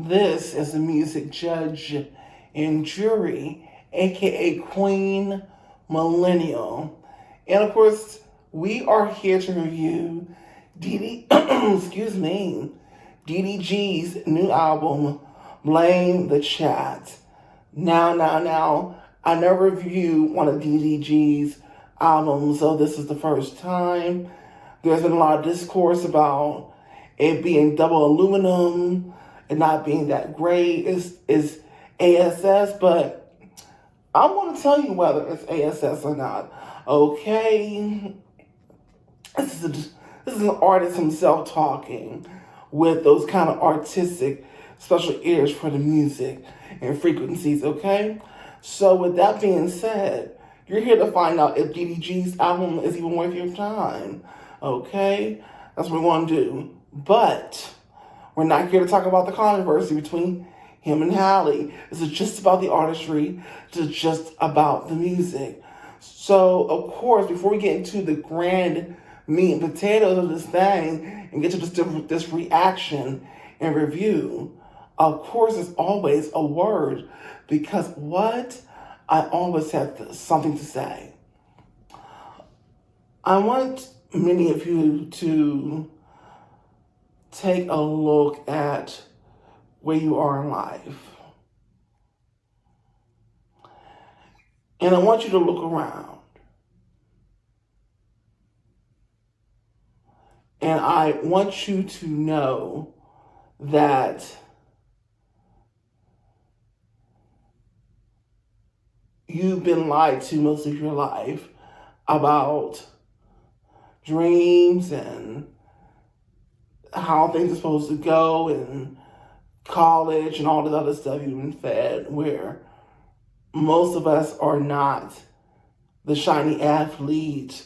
This is the music judge and jury, aka Queen Millennial. And of course, we are here to review DDG's new album, Blame the Chat. Now, I never reviewed one of DDG's albums, so this is the first time. There's been a lot of discourse about it being double aluminum and not being that great. Is ASS, but I want to tell you whether it's ASS or not. Okay, this is an artist himself talking with those kind of artistic special ears for the music and frequencies. Okay, so with that being said, you're here to find out if DDG's album is even worth your time. Okay, that's what we want to do. But we're not here to talk about the controversy between him and Halle. This is just about the artistry. This is just about the music. So, of course, before we get into the grand meat and potatoes of this thing and get to this reaction and review, of course, it's always a word. Because what? I always have something to say. I want many of you to take a look at where you are in life. And I want you to look around. And I want you to know that you've been lied to most of your life about dreams and how things are supposed to go in college and all this other stuff you've been fed, where most of us are not the shiny athlete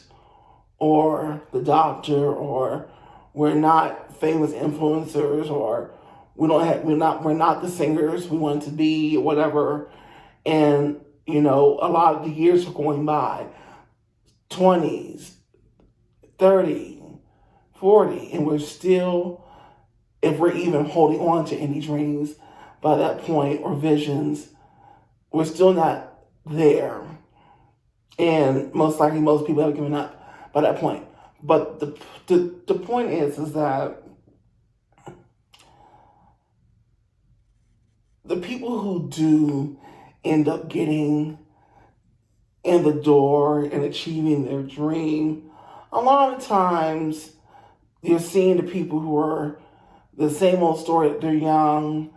or the doctor, or we're not famous influencers, or we're not the singers we want to be, or whatever. And a lot of the years are going by, 20s, 30, 40, and we're still, if we're even holding on to any dreams by that point or visions, we're still not there. And most likely most people have given up by that point. But the point is that the people who do end up getting in the door and achieving their dream, a lot of times you're seeing the people who are the same old story. They're young,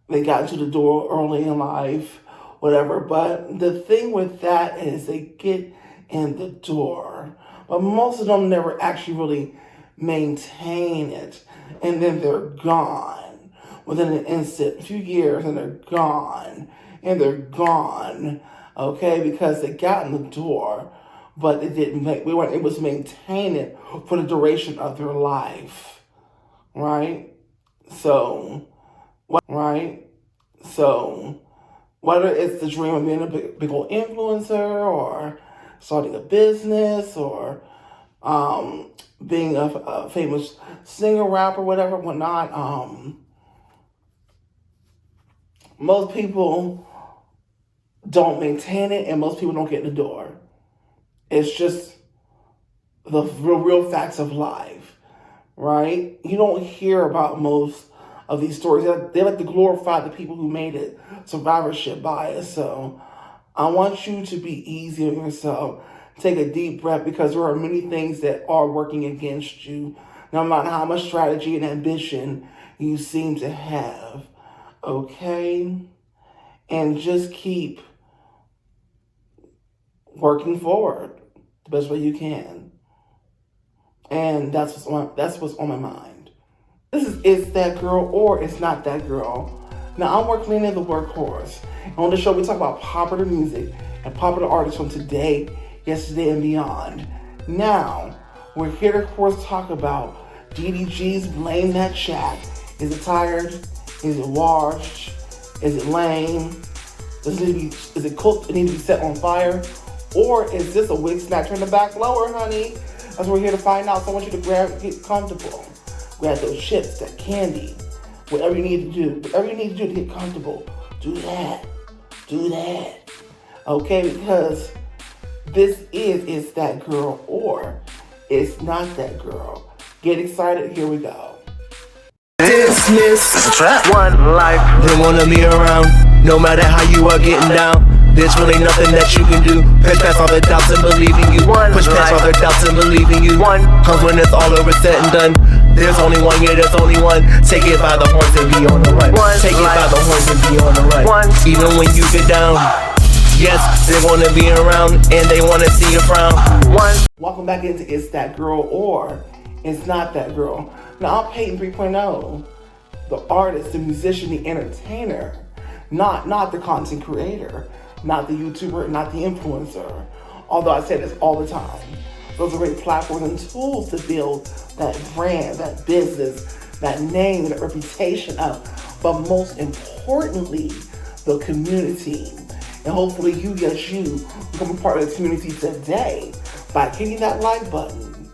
they got into the door early in life, whatever. But the thing with that is they get in the door, but most of them never actually really maintain it. And then they're gone within an instant, a few years, and they're gone. And they're gone, okay, because they got in the door, but we weren't able to maintain it for the duration of their life, right? So, whether it's the dream of being a big old influencer, or starting a business, or being a famous singer, rapper, whatever, whatnot, most people don't maintain it, and most people don't get in the door. It's just the real facts of life, right? You don't hear about most of these stories. They like to glorify the people who made it, survivorship bias. So I want you to be easy on yourself. Take a deep breath, because there are many things that are working against you, no matter how much strategy and ambition you seem to have, okay? And just keep working forward the best way you can. And that's what's on my mind. This is that girl or it's not that girl. Now, I'm working in the workhorse. And on the show, we talk about popular music and popular artists from today, yesterday, and beyond. Now, we're here to, of course, talk about DDG's Blame That Chat. Is it tired? Is it washed? Is it lame? Is it cooked and need to be set on fire? Or is this a wig snatcher in the back blower, honey? That's what we're here to find out. So I want you to get comfortable. Grab those chips, that candy, Whatever you need to do. Whatever you need to do to get comfortable. Do that. Do that. Okay, because this is that girl or it's not that girl. Get excited. Here we go. Dismiss one life. They wanna be around. No matter how you are getting down, there's really nothing that you can do. Push past all the doubts and believe in you. Push past all the doubts and believe in you. Cause when it's all over, said and done, there's only one, yeah, there's only one. Take it by the horns and be on the run. Take it by the horns and be on the run. Even when you get down, yes, they wanna be around and they wanna see you frown. Welcome back into It's That Girl or It's Not That Girl. Now I'm Peyton 3.0, the artist, the musician, the entertainer, not the content creator, not the YouTuber, not the influencer. Although I say this all the time. Those are great platforms and tools to build that brand, that business, that name, that reputation up. But most importantly, the community. And hopefully you become a part of the community today by hitting that like button.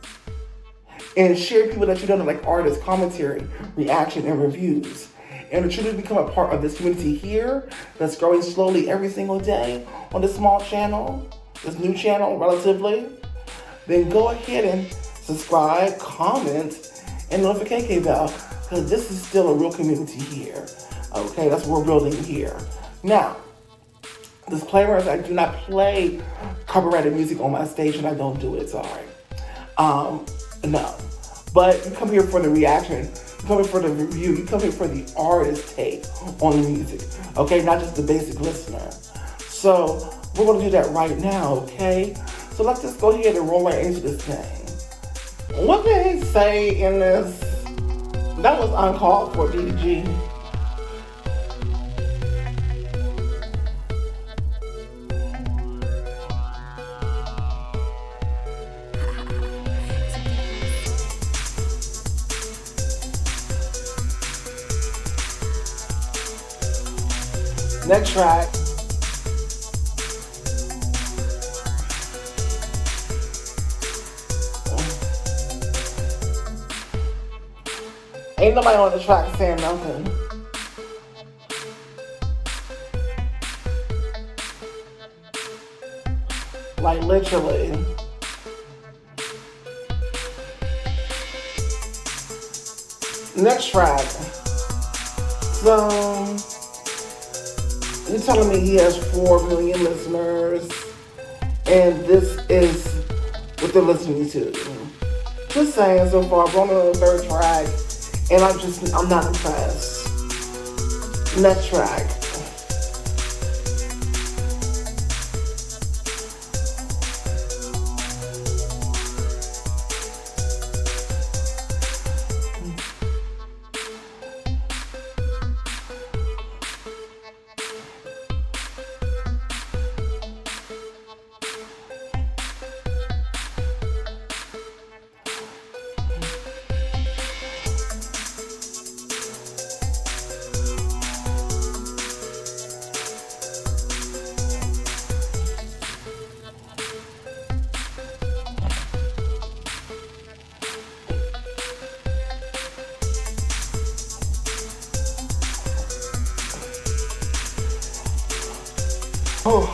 And share people that you don't know, like artists, commentary, reaction, and reviews. And to truly become a part of this community here that's growing slowly every single day on this small channel, this new channel relatively, then go ahead and subscribe, comment, and notification bell, because this is still a real community here. Okay, that's what we're building here. Now, disclaimer is I do not play copyrighted music on my stage, and I don't do it, sorry. No. But you come here for the reaction, you come here for the review, you come here for the artist take on the music, okay? Not just the basic listener. So we're gonna do that right now, okay? So let's just go ahead and roll right into this thing. What did he say in this? That was uncalled for, DDG. Next track. Ain't nobody on the track saying nothing. Like literally. Next track. So you're telling me he has 4 million listeners, and this is what they're listening to. Just saying, so far, I'm on the third track, and I'm not impressed. Next track. Oh.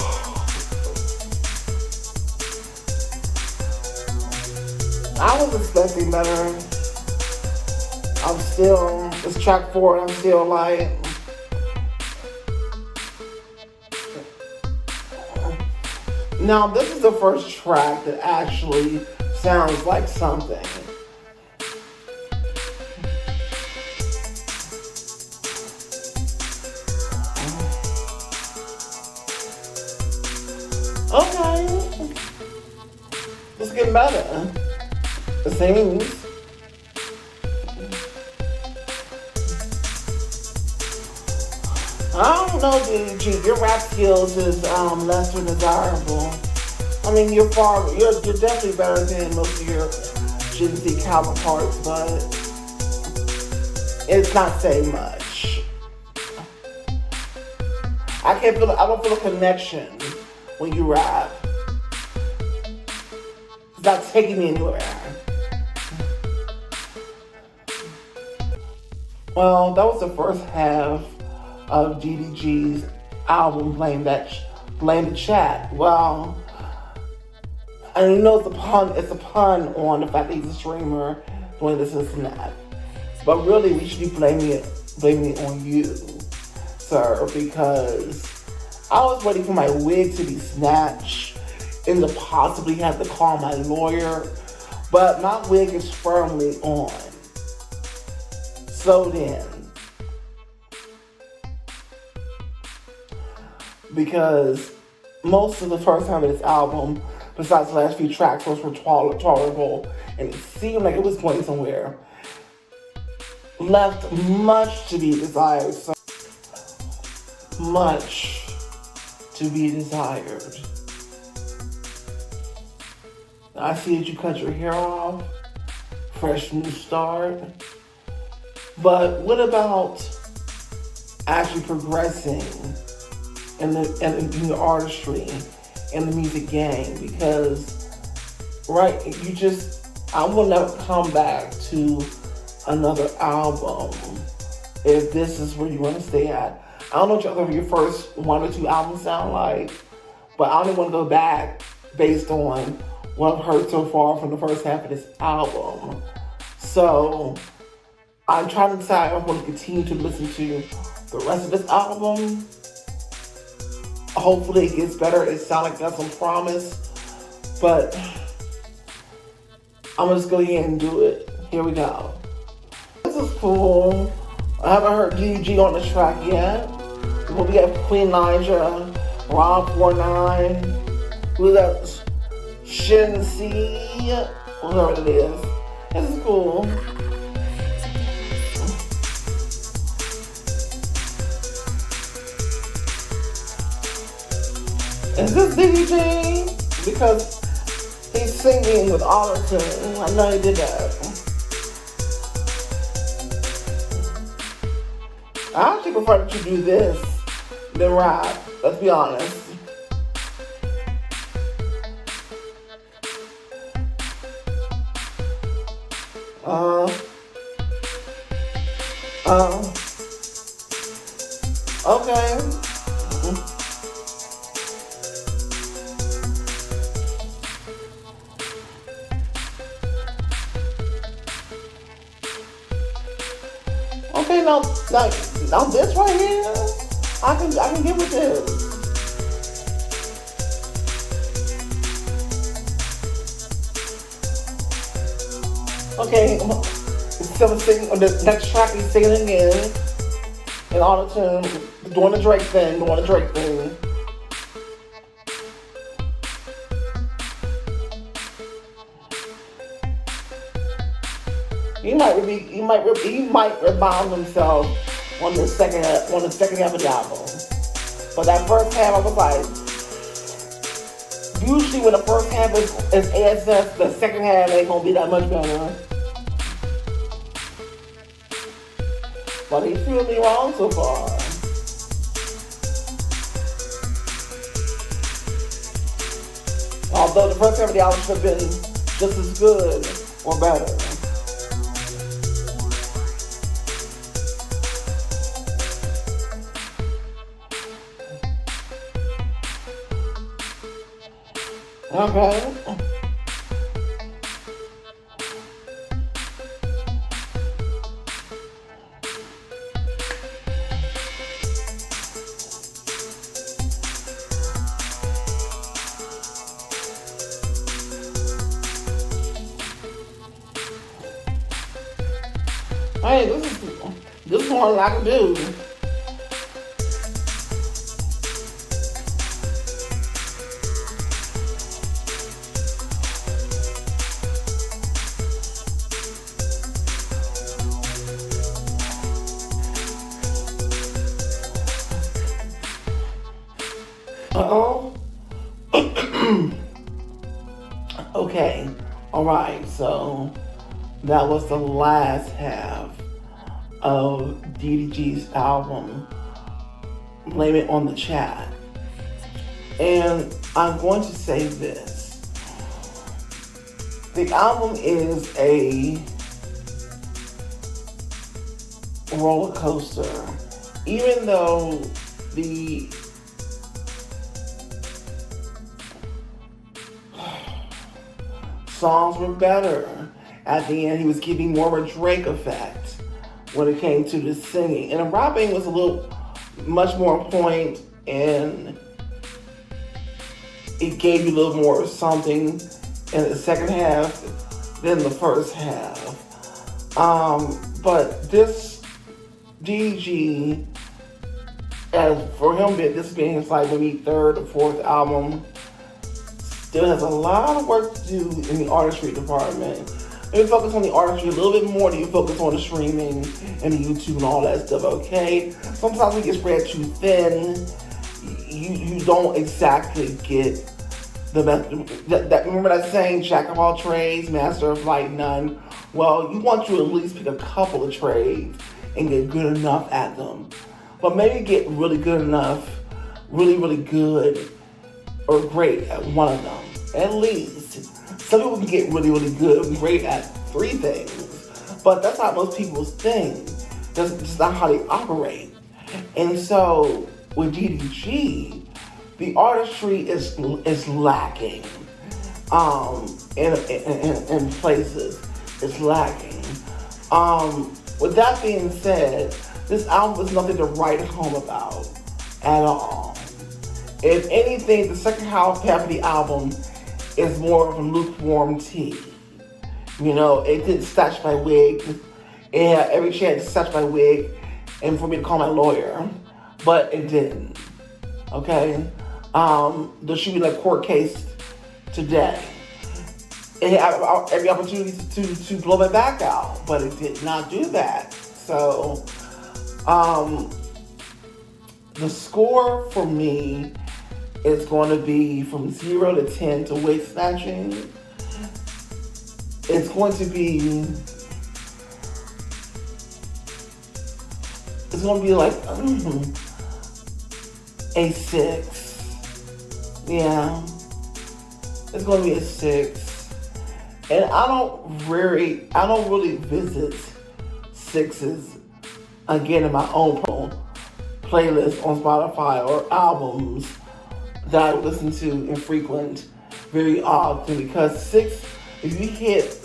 I was expecting better. It's track 4 and I'm still like, now this is the first track that actually sounds like something. Okay. Let's get better. It seems. I don't know, DDG. Your rap skills is less than desirable. I mean, you're definitely better than most of your Gen Z counterparts, but it's not saying much. I don't feel a connection when you rap. It's not taking me anywhere. Well, that was the first half of DDG's album, Blame the Chat. Well, and you know it's a pun on the fact that he's a streamer doing this and that. But really, we should be blaming it on you, sir, because I was waiting for my wig to be snatched and to possibly have to call my lawyer, but my wig is firmly on. So then, because most of the first half of this album, besides the last few tracks, were tolerable, and it seemed like it was going somewhere, left much to be desired. So much to be desired. I see that you cut your hair off, fresh new start. But what about actually progressing in the artistry and the music game? Because, right, I will never come back to another album if this is where you want to stay at. I don't know what your first one or two albums sound like, but I don't want to go back based on what I've heard so far from the first half of this album. So I'm trying to decide if I want to continue to listen to the rest of this album. Hopefully it gets better. It sounds like it got some promise, but I'm gonna just go ahead and do it. Here we go. This is cool. I haven't heard DDG on this track yet. We got Queen Naija, Rob 49, who's that? Shin C, whatever it is. This is cool. Is this DDG? Because he's singing with auto-tune. I know he did that. I actually prefer that you do this than rap, let's be honest. Okay. Okay, now this right here, I can get with this. Okay, instead of singing on the next track, he's singing again in auto-tune, doing the Drake thing. He might rebound himself on the second half of the album. But that first half, I was like, usually when the first half is ASS, the second half ain't gonna be that much better. But he proved me wrong so far. Although the first half of the album should have been just as good or better. Okay. Hey, this is more than I can do. Okay, alright, so that was the last half of DDG's album, Blame It on the Chat. And I'm going to say this. The album is roller coaster. Even though the songs were better, at the end he was giving more of a Drake effect when it came to the singing. And the rapping was a little much more on point, and it gave you a little more something in the second half than the first half. But this DDG, as for him, this being his like maybe third or fourth album, still has a lot of work to do in the artistry department. Maybe focus on the artistry a little bit more than you focus on the streaming and the YouTube and all that stuff, okay? Sometimes we get spread too thin. You don't exactly get the best. Remember that saying, jack of all trades, master of like none? Well, you want to at least pick a couple of trades and get good enough at them. But maybe get really good enough, really, really good or great at one of them, at least. Some people can get really, really good and great at 3 things, but that's not most people's thing. That's just not how they operate. And so with DDG, the artistry is lacking. In places, it's lacking. With that being said, this album is nothing to write home about at all. If anything, the second half of the album is more of a lukewarm tea. You know, it didn't snatch my wig. It had every chance to snatch my wig and for me to call my lawyer, but it didn't. Okay? There should be like court case today. It had every opportunity to blow my back out, but it did not do that. So, the score for me is going to be from 0 to 10 to wig snatching. It's going to be like a 6. Yeah. It's going to be a 6. And I don't really visit 6s again in my own playlist on Spotify or albums that I listen to and frequent very often, because 6, if you hit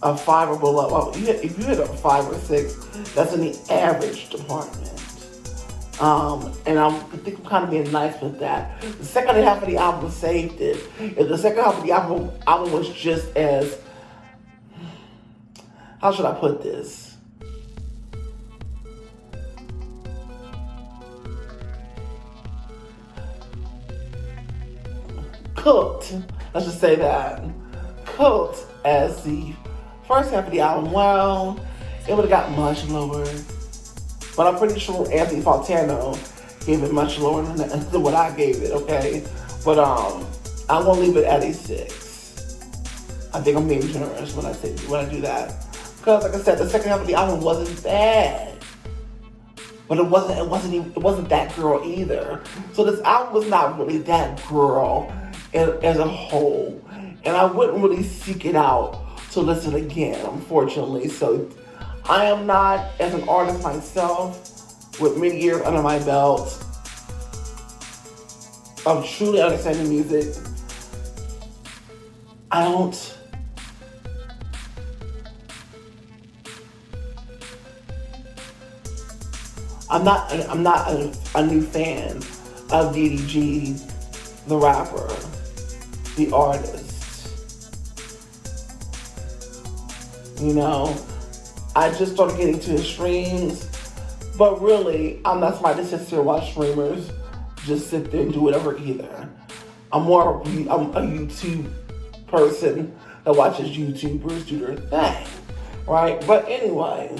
a 5 or below, if you hit a 5 or 6, that's in the average department. And I think I'm kind of being nice with that. The second half of the album saved it. If the second half of the album was just as, how should I put this? Cooked, let's just say that, cooked as the first half of the album, well, it would have got much lower. But I'm pretty sure Anthony Fantano gave it much lower than what I gave it, okay? But I'm gonna leave it at a 6. I think I'm being generous when I do that. Because like I said, the second half of the album wasn't bad. But it wasn't that girl either. So this album was not really that girl as a whole. And I wouldn't really seek it out to listen again, unfortunately. So I am not, as an artist myself, with many years under my belt of truly understanding music, I'm not a new fan of DDG, the rapper, the artist. You know, I just started getting to his streams, but really, I'm not somebody that sits there and watch streamers just sit there and do whatever either. I'm a YouTube person that watches YouTubers do their thing, right? But anyway,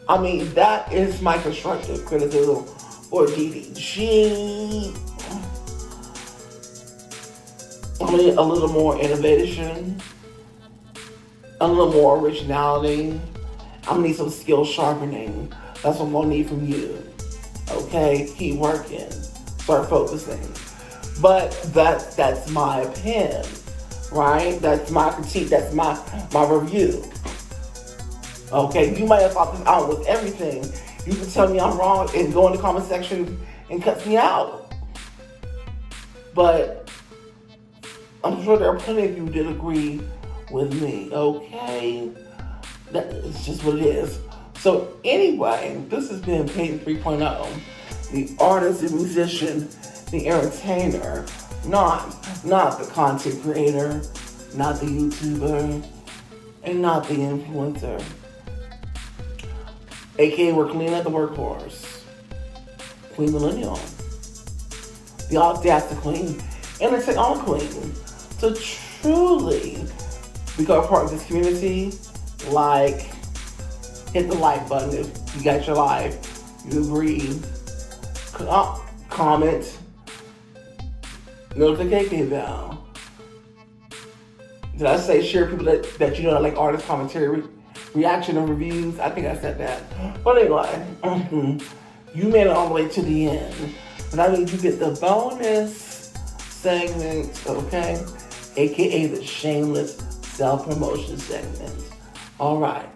I mean, that is my constructive criticism for DDG. I need a little more innovation, a little more originality. I'm gonna need some skill sharpening. That's what I'm gonna need from you. Okay, keep working, start focusing. But that's my opinion, right? That's my critique. That's my review. Okay, you might have thought this album was everything, You can tell me I'm wrong and go in the comment section and cut me out. But I'm sure there are plenty of you that agree with me, okay? It's just what it is. So anyway, this has been Peyton 3.0, the artist, the musician, the entertainer, not the content creator, not the YouTuber, and not the influencer. AKA we're cleaning up the workhorse. Queen Millennial. The audacity queen. And it's an all queen. To truly become a part of this community, like, hit the like button if you got your life, you agree, comment, notification bell. Did I say share people that you know like artist commentary, reaction and reviews? I think I said that. But anyway, you made it all the way to the end. And that means you get the bonus segment, okay? AKA the shameless self-promotion segment. All right.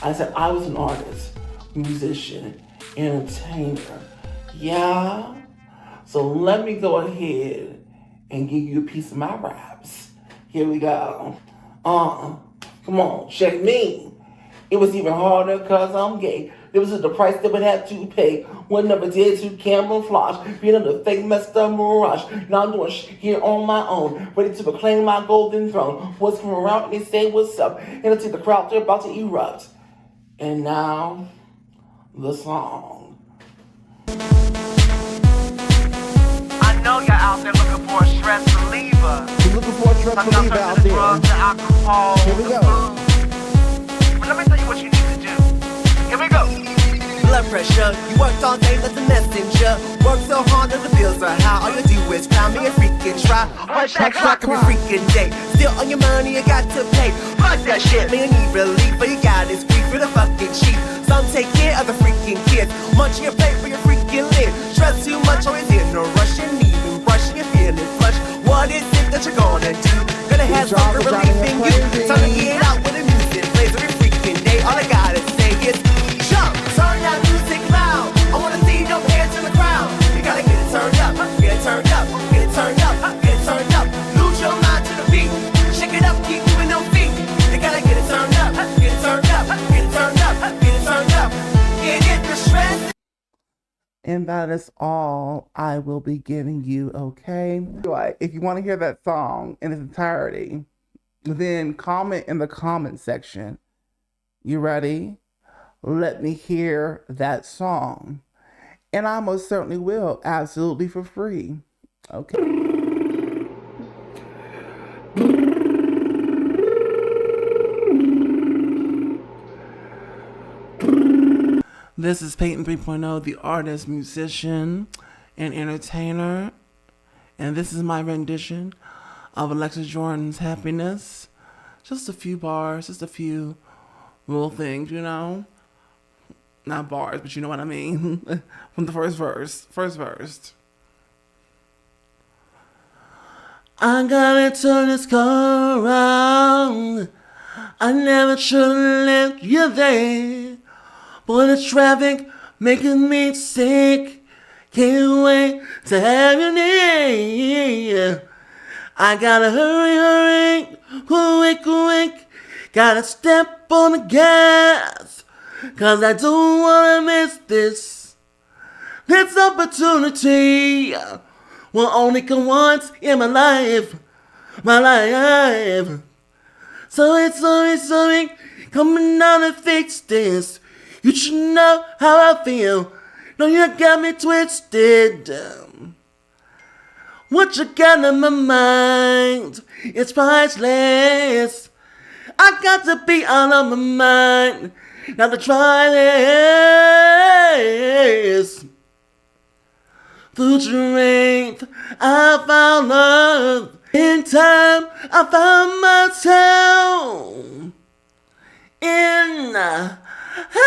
I said I was an artist, musician, entertainer. Yeah? So let me go ahead and give you a piece of my raps. Here we go. Come on, check me. It was even harder cause I'm gay. This was the price that would have to pay. One never did to camouflage. Being in the fake messed up mirage. Now I'm doing shit here on my own. Ready to proclaim my golden throne. What's from around and they say what's up. And I see the crowd, they're about to erupt. And now, the song. I know you're out there looking for a stress reliever. You're looking for a stress reliever out there. Drugs, the alcohol, Here we the go. food. But let me tell you what you need to do. Here we go. Blood pressure, you worked all day like a messenger. Worked so hard that the bills are high. All you do is cry me a freaking try. Heart attack shock every freaking day. Still on your money, you got to pay. Fuck that shit, man, you need relief, but you got this grief for the fucking cheap. Some take care of the freaking kids. Munching your plate for your freaking lid. Stress too much, always in a rush. And even brushing, you're feeling flush. What is it that you're gonna do? Gonna have some relief in you. Time to get out with the music plays every freaking day. All I gotta say is jump, turn that music loud. I wanna see your hands in the crowd. You gotta get it turned up, get it turned up, get it turned up, get it turned up. Lose your mind to the beat. Shake it up, keep moving them feet. You gotta get it turned up, get it turned up, get it turned up, get it turned up. Get the stress. And that is all I will be giving you, okay? If you want to hear that song in its entirety, then comment in the comment section. You ready? Let me hear that song. And I most certainly will, absolutely for free. Okay. This is Peyton 3.0, the artist, musician, and entertainer. And this is my rendition of Alexis Jordan's Happiness. Just a few bars, just a few little things, you know? Not bars, but you know what I mean. From the first verse. I gotta turn this car around. I never should've left you there. Boy, the traffic making me sick. Can't wait to have you near. I gotta hurry, quick. Gotta step on the gas, 'cause I don't wanna miss this opportunity. Will only come once in my life. So it's something coming down to fix this. You should know how I feel. No, you got me twisted. What you got in my mind, it's priceless. I got to be out of my mind. Now to try this. Through strength, I found love. In time, I found myself in happiness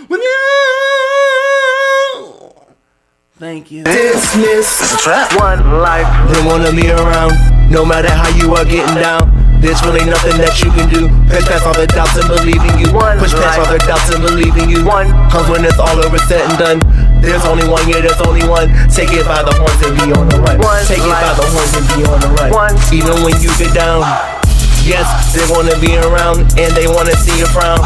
with you. Thank you. Dismiss. One life. They wanna be around. No matter how you are getting down. There's really nothing that you can do. Push past all the doubts and believe in you. Push past all the doubts and believe in you. Cause when it's all over, said and done, there's only one, yeah, there's only one. Take it by the horns and be on the run. Take it by the horns and be on the run. Even when you get down, yes, they wanna be around and they wanna see you frown.